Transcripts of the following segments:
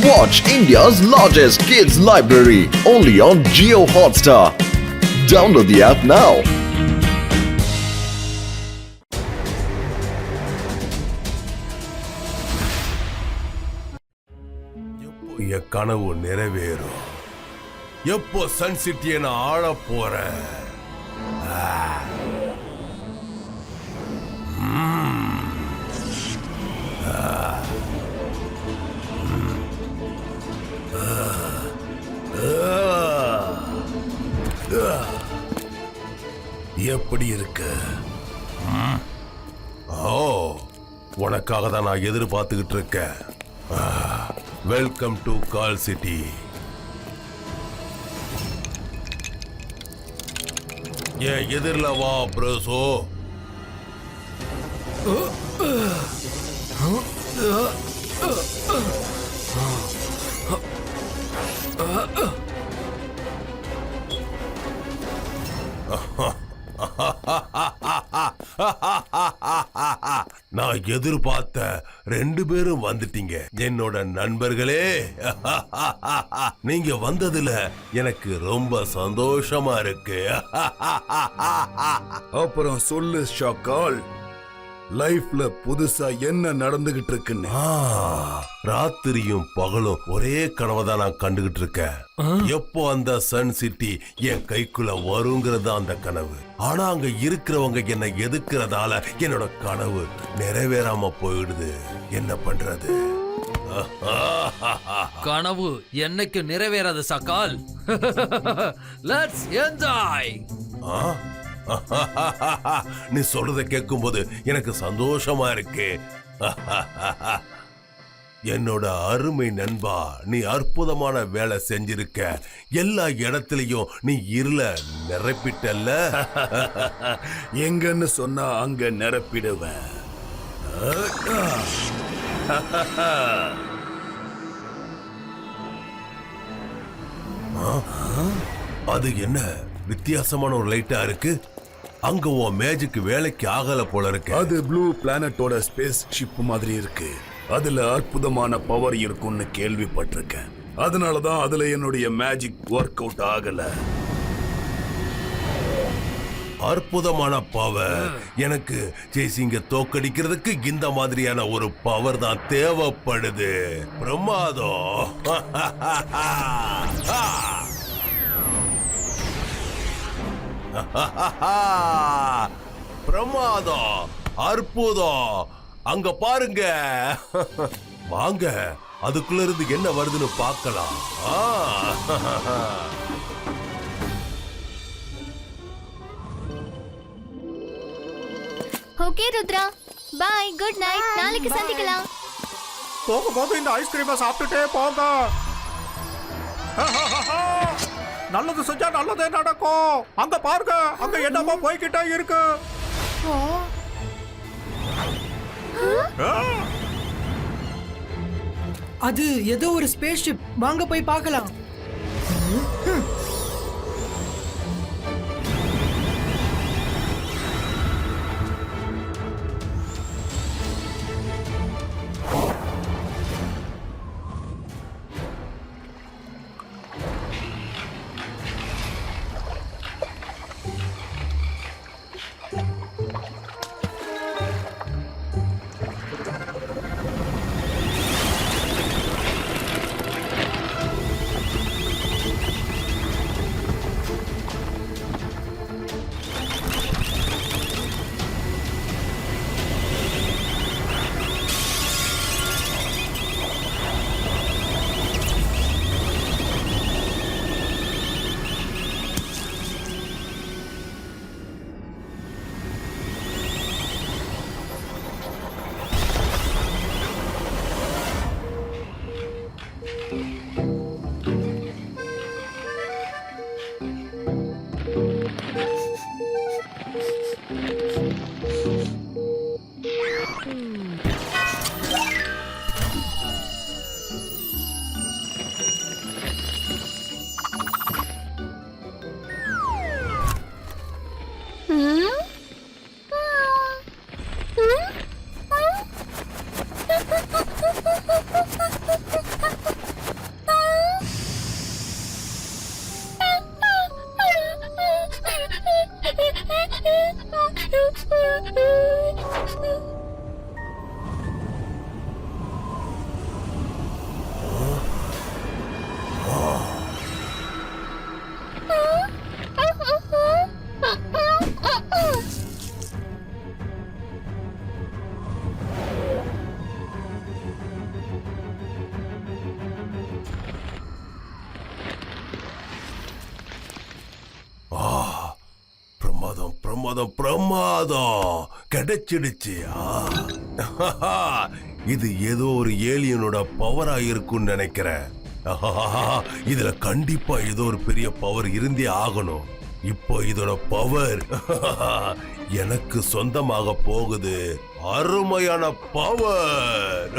Watch India's largest kids library only on Jio Hotstar. Download the app now. என் கனவு நிறைவேறும். எப்போ Sun சிட்டியை நான் ஆள போறேன். எப்படி இருக்கு? ஓ, உனக்காக தான் நான் எதிர்பார்த்துக்கிட்டு இருக்கேன். Welcome to call city. ஏன் எதிரில் வா ப்ரோசோ. நான் எதிர்பார்த்த 2 பேரும் வந்துட்டீங்க என்னோட நண்பர்களே. நீங்க வந்ததுல எனக்கு ரொம்ப சந்தோஷமா இருக்கு. அப்புறம் சொல்லு ஷாக்கால், லைஃப்ல புதுசா என்ன நடந்துகிட்டு இருக்குன்னு. ராத்திரியும் பகலும் ஒரே கனவை தான் நான் கண்டுகிட்டு இருக்கேன். எப்போ அந்த சன் சிட்டி என் கைக்குள்ள வருங்கிறது அந்த கனவு. ஆனா அங்க இருக்கிறவங்க என்னை எதிர்க்கிறதால என்னோட கனவு நிறைவேறாம போயிடுது. என்ன பண்றது? கனவு என்னைக்கு நிறைவேறாது சக்கால். Let's enjoy. நீ சொல்றத கேட்கும் போது எனக்கு சந்தோஷமா இருக்கு. என்னோட அருமை நண்பா, நீ அற்புதமான வேலை செஞ்சிருக்க. எல்லா இடத்துலயும் நீ இருள நிரப்பிட்டல்ல. எங்கன்னு சொன்னா அங்க நிரப்பிடுவேன். அது என்ன வித்தியாசமான ஒரு லைட்டா இருக்கு? அங்க உன் மேஜிக் வேலைக்கு ஆகல போல இருக்கு. அது ப்ளூ பிளானட்டோட ஸ்பேஸ் ஷிப் மாதிரி இருக்கு. அதுல அற்புதமான பவர் இருக்கும்னு கேள்விப்பட்டிருக்கேன். அதனாலதான் அதுல என்னுடைய மேஜிக் ஒர்க் அவுட் ஆகல. அற்புதமான பவர். எனக்கு சேசிங்க தோக்கடிக்கிறதுக்கு இந்த மாதிரியான ஒரு பவர் தான் தேவைப்படுது. பிரமாதம். பிரமாதம், அற்புதம். அங்க பாருங்க. வாங்க, அதுக்குள்ள இருந்து என்ன வருதுன்னு பார்க்கலாம். Okay Rudra, bye, good night. நாளைக்கு சந்திக்கலாம். போகும்போது இந்த ஐஸ்கிரீமை சாப்பிட்டுட்டே போங்க. நல்லது செஞ்சா நல்லதே நடக்கும். அங்க பாருங்க, அங்க என்னமோ போய்கிட்டே இருக்கு. அது ஏதோ ஒரு ஸ்பேஸ் ஷிப். வாங்க போய் பார்க்கலாம். ஆசீர்வாதம் பிரமாதம் கிடைச்சிடுச்சு. இது ஏதோ ஒரு ஏலியனோட பவரா இருக்கும்னு நினைக்கிறேன். இதுல கண்டிப்பா ஏதோ ஒரு பெரிய பவர் இருந்தே ஆகணும். இப்போ இதோட பவர் எனக்கு சொந்தமாக போகுது. அருமையான power.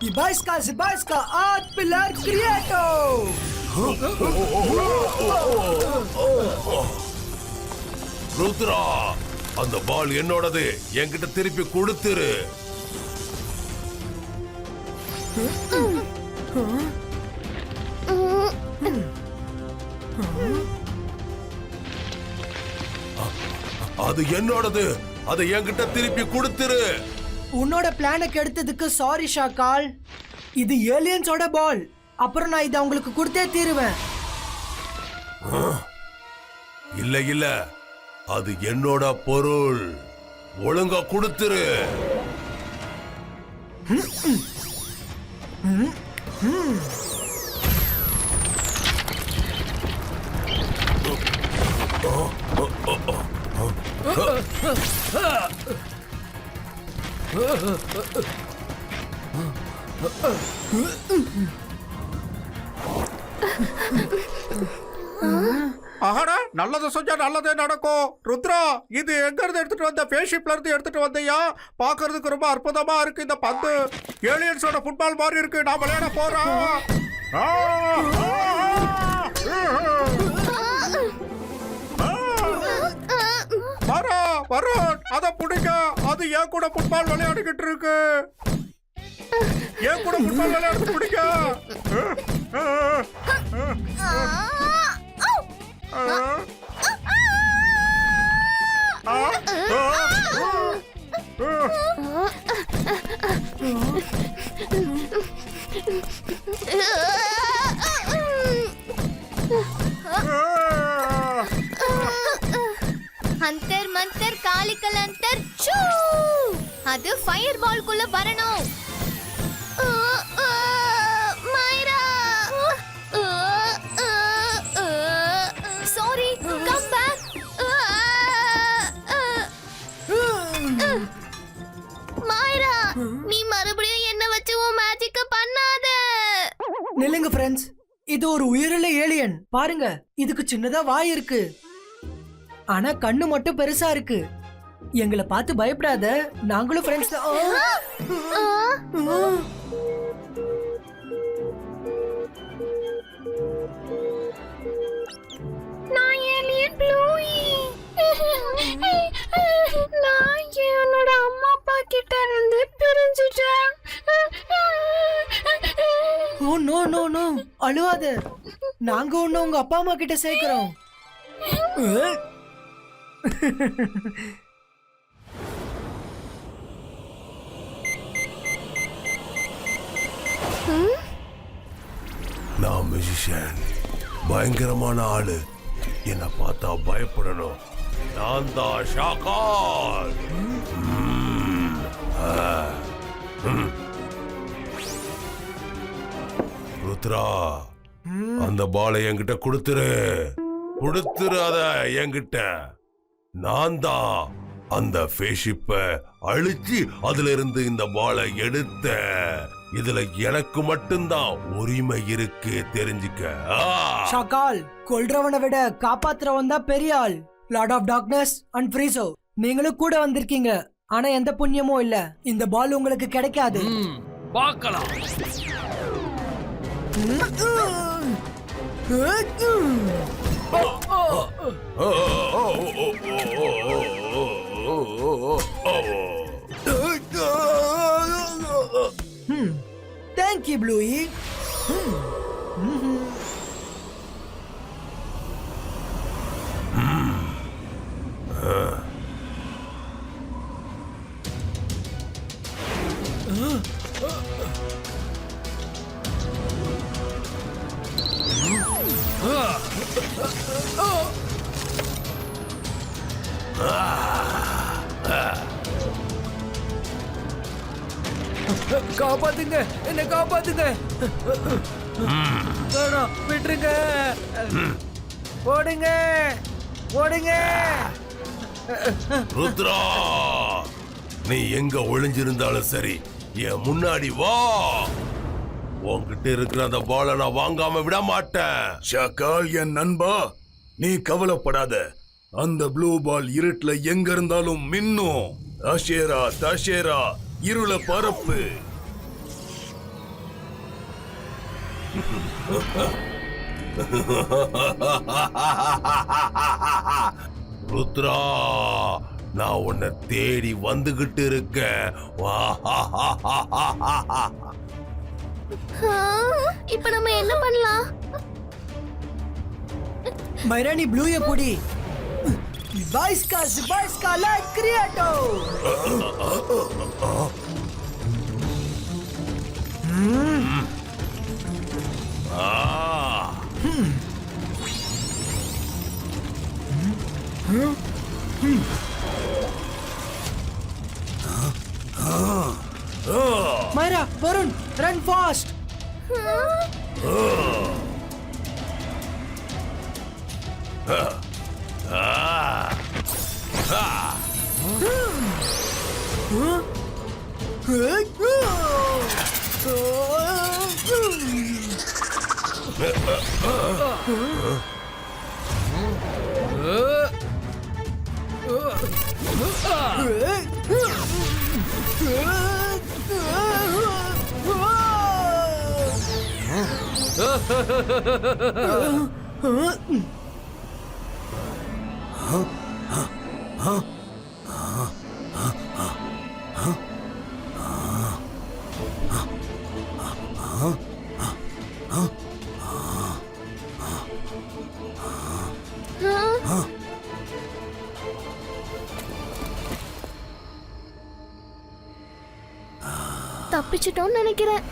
Zibaiska, Art Pillar Creato! Rudra, அந்த பால் என்னோடது. என்கிட்ட திருப்பி கொடுத்துரு. அது என்னோடது. அதை என்கிட்ட திருப்பி கொடுத்துரு. உன்னோட பிளானை கெடுத்ததுக்கு சாரி ஷாக்கால். இது ஏலியன்ஸோட பால். அப்புறம் நான் இதை உங்களுக்கு கொடுத்தே தீருவேன். இல்ல, அது என்னோட பொருள். ஒழுங்கா கொடுத்துரு. ஆஹாடா, நல்லது செஞ்சா நல்லதே நடக்கும். ருத்ரா, இது எங்க இருந்து எடுத்துட்டு வந்த? ஃபேஷிப்ல இருந்து எடுத்துட்டு வந்தியா? பாக்குறதுக்கு ரொம்ப அற்புதமா இருக்கு இந்த பந்து. ஏலியன்ஸோட ஃபுட்பால் மாதிரி இருக்கு. நான் விளையாட போறேன். வரும், அத பிடிக்க. அது என் கூட ஃபுட்பால் விளையாடிக்கிட்டு இருக்கு. என் கூட ஃபுட்பால் விளையாடுறது பிடிக்க. அந்தர் மந்தர் காலிக்கல் அந்தர் சூ. அது ஃபயர் பால்குள்ள வரணும். மைரா, சாரி, கம் பேக். மைரா, நீ மறுபடியும் என்ன வச்சு உன் மேஜிக்க பண்ணாத. நில்லுங்க ஃப்ரெண்ட்ஸ், இது ஒரு உயிருள்ள ஏலியன். பாருங்க, இதுக்கு சின்னதா வாய் இருக்கு, ஆனா கண்ணு மட்டும் பெருசா இருக்கு. எங்களை பார்த்து பயப்படாத, நாங்களும் ஃப்ரெண்ட்ஸ் தான். நான் ஏலியன் ப்ளூயி. நான் என்னோட அம்மா அப்பா கிட்ட இருந்து பிரிஞ்சுட்டேன். ஓ நோ நோ நோ, அழுவாத. நாங்க ஒண்ணு உங்க அப்பா அம்மா கிட்ட சேர்க்கிறோம். நான் மியூசிஷியன், பயங்கரமான ஆளு. என்ன பார்த்தா பயப்படணும். நான் தான் ஷாக்கால். ருத்ரா, அந்த பாலை என்கிட்ட கொடுத்துரு. அத என்கிட்ட. நான் தான் அந்த ஃபேஷிப்ப அழிச்சு அதுல இருந்து இந்த பாலை எடுத்த. இதுல எனக்கு மட்டும்தான் உரிமை இருக்கு, தெரிஞ்சுக்க. ஷாக்கால், கொல்றவனை விட காப்பாத்துறவன் தான் பெரிய ஆள். லார்ட் ஆஃப் டார்க்னஸ் அண்ட் ஃப்ரீசோ, நீங்களும் கூட வந்திருக்கீங்க. ஆனா எந்த புண்ணியமும் இல்ல. இந்த பால் உங்களுக்கு கிடைக்காது. பார்க்கலாம். Thank you, Bluey. காப்பாத்துங்க, என்ன காப்பாத்துங்க. வேணாம், விட்டுருங்க. ஓடுங்க, ஓடுங்க. ருத்ரா, நீ எங்க ஒளிஞ்சிருந்தாலும் சரி, என் முன்னாடி வா. உன்கிட்ட இருக்கிற அந்த பாலை நான் வாங்காம விட மாட்டேன். ஷாக்கால் என் நண்பா, நீ கவலைப்படாத. அந்த ப்ளூ பால் இருட்டுல எங்க இருந்தாலும் மின்னும். தஷேரா தஷேரா, இருள பரப்பு. ருத்ரா, நான் உன்னை தேடி வந்துகிட்டு இருக்கேன். இப்ப நம்ம என்ன பண்ணலாம்? மைரானி ப்ளூய புடி. பாய்ஸ்கா லைட் கிரியேட்டோ. மைரா, Varun, run fast. தப்பிச்சிட்டோம்னு நினைக்கிறேன்.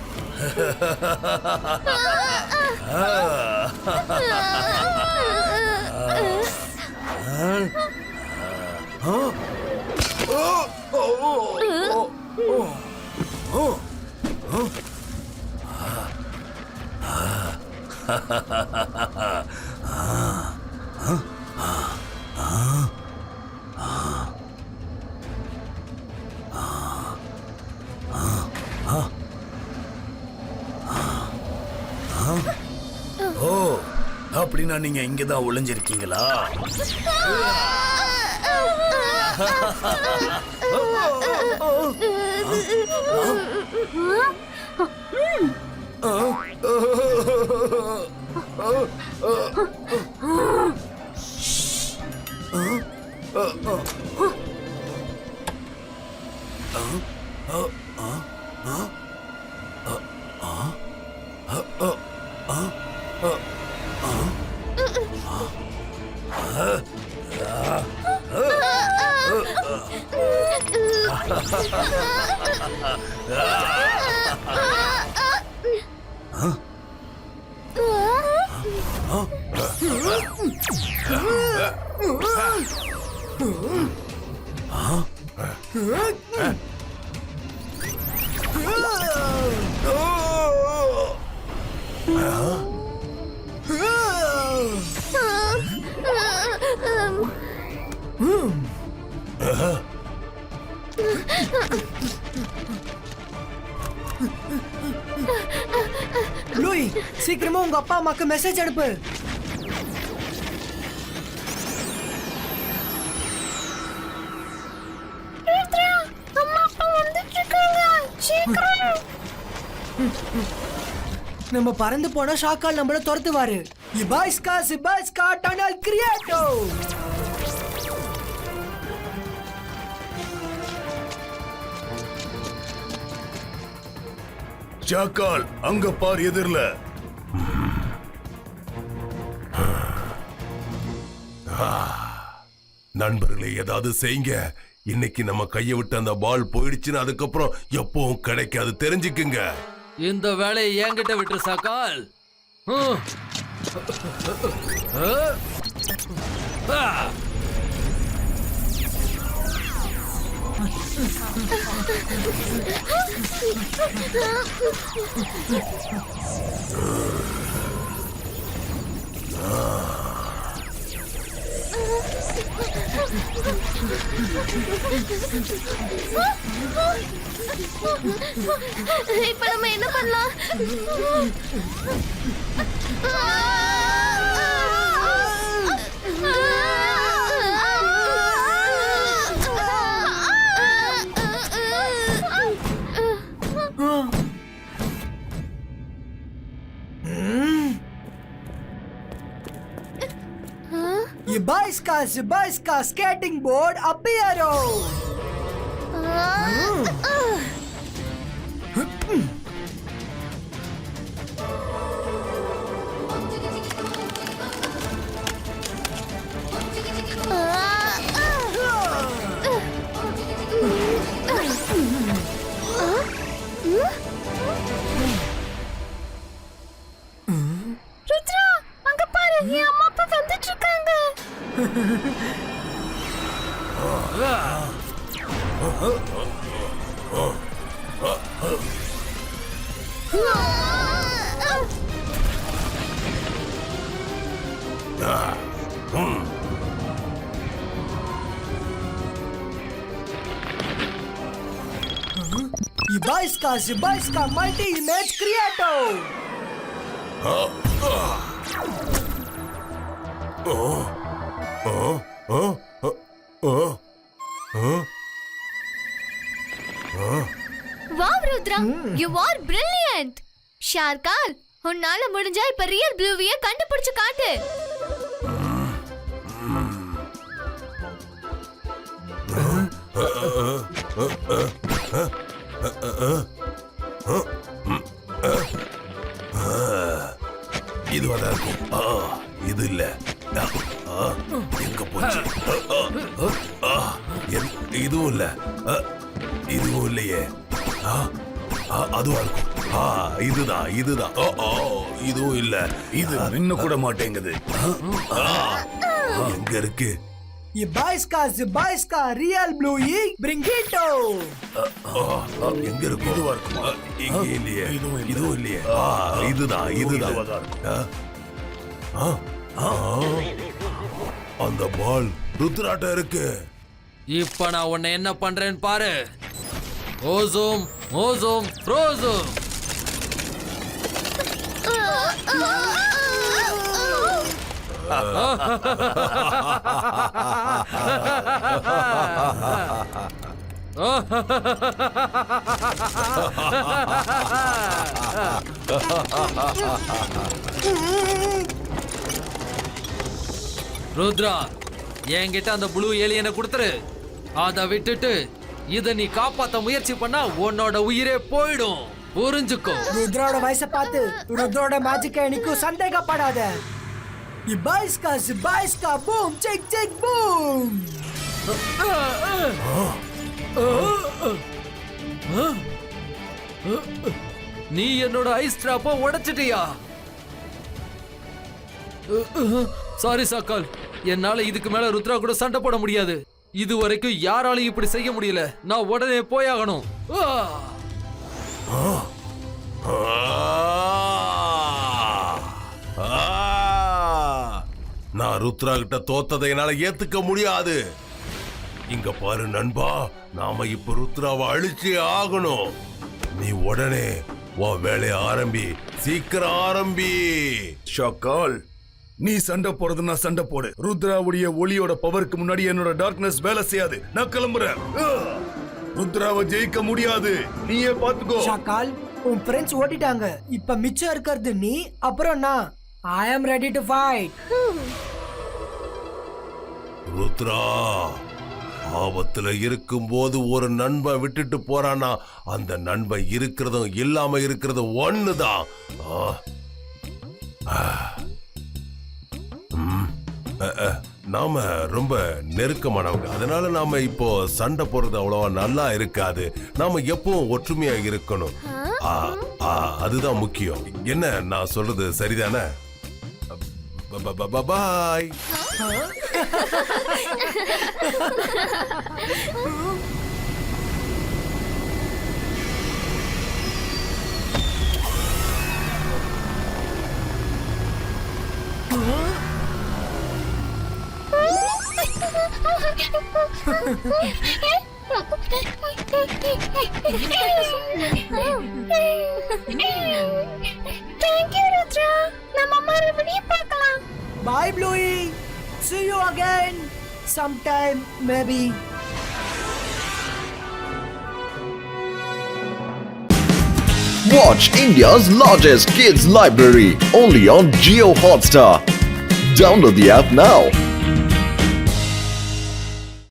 ஓ, அப்படின்னா நீங்க இங்கதான் ஒளிஞ்சிருக்கீங்களா? லூயி, சீக்கிரமா உங்க அப்பா அம்மாக்கு மெசேஜ் அனுப்பு. நம்ம பறந்து போனா ஷாக்கால் நம்மள துரத்துவாரு. இபாய்ஸ்கா டனல் கிரியேட்டோ. ஷாக்கால், அங்க பார் எதிரில. நண்பர்களே, ஏதாவது செய்யுங்க. இன்னைக்கு நம்ம கையை விட்டு அந்த பால் போயிடுச்சுன்னு அதுக்கப்புறம் எப்பவும் கிடைக்காது, தெரிஞ்சுக்குங்க. இந்த வேலையை என்கிட்ட விட்டு சாக்கால். இப்ப நம்ம என்ன பண்ணலாம்? Zibaiska skating board appearo. Rudra, அங்க பாரு, என் அம்மா அப்பா வந்துட்டு இருக்காங்க. Zibaiska multi image creator. Wow Rudra, you are brilliant. ஷார்கால், உன்னால முடிஞ்சா இப்ப ரியல் ப்ளூவிய கண்டுபிடிச்சு காட்டு. இதுவாதான் இருக்கும். இது இல்ல. எங்க போச்சு? இதுவும் இல்ல. இதுவும் இல்லையே. அதுவா இருக்கும். இதுதான். இதுவும் இல்ல. இது இன்னும் கூட மாட்டேங்குது. எங்க இருக்கு? Zibaiska real bluey bringito. எங்க இருக்கும்? இதுவா இருக்குமா? இங்க இல்லையே. இதுவும் இல்லையே. இதுதான். அந்த பால் ருத்ராட்ட இருக்கு. இப்ப நான் உன்னை என்ன பண்றேன்னு பாரு. ஓசோம் ஃப்ரோசோம். ருத்ரா, என்கிட்ட அந்த ப்ளூ ஏலியனை கொடுத்துரு. அதை விட்டுட்டு இத நீ காப்பாத்த முயற்சி பண்ணா உன்னோட உயிரே போயிடும். புரிஞ்சுக்கோ. ருத்ரோட வயசை பார்த்து ருத்ரோட மேஜிக்கை எனக்கும் சந்தேகப்படாத. Zibaiska boom chick boom. நீ என்னோட ஐஸ் டிராப்ப உடைச்சிட்டியா? சாரி சாக்கால், என்னால இதுக்கு மேல ருத்ரா கூட சண்டை போட முடியாது. இது வரைக்கும் யாராலையும் இப்படி செய்ய முடியல. நான் உடனே போயாகணும். நான் ருத்ரா கிட்ட தோத்ததை என்னால ஏத்துக்க முடியாது. இங்க பாரு நண்பா, நாம இப்ப ருத்ராவை அழிச்சே ஆகணும். நீ உடனே உன் வேலைய ஆரம்பி. சீக்கிரம் ஆரம்பி. ஷாக்கால், நீ சண்டை போறதுன்னா சண்டை போடு. ருத்ராவுடைய ஒளியோட பவருக்கு முன்னாடி என்னோட டார்க்னஸ் வேலை செய்யாது. நான் கிளம்புறேன். ருத்ராவை ஜெயிக்க முடியாது. நீயே பாத்துக்கோ. ஷாக்கால், உன் ஃப்ரெண்ட்ஸ் ஓடிட்டாங்க. இப்ப மிச்சம் இருக்கிறது நீ, அப்புறம் நான். I am ready to fight. Rudra, ஆபத்துல இருக்கும் போது ஒரு நண்பன் விட்டுட்டு போறானா, அந்த நண்பன் இருக்கிறதும் இல்லாம இருக்கிறதும் ஒண்ணுதான். நாம ரொம்ப நெருக்கமானவங்க. அதனால நாம இப்போ சண்டை போறது அவ்வளவா நல்லா இருக்காது. நாம எப்பவும் ஒற்றுமையா இருக்கணும். அதுதான் முக்கியம். என்ன நான் சொல்றது சரிதானே? பாய். தேங்க்யூ ருத்ரா. நம்ம மறுபடியும் பார்க்கலாம். Bye, Bluey. See you again. Sometime, maybe. Watch India's largest kids library only on Geo Hotstar. Download the app now.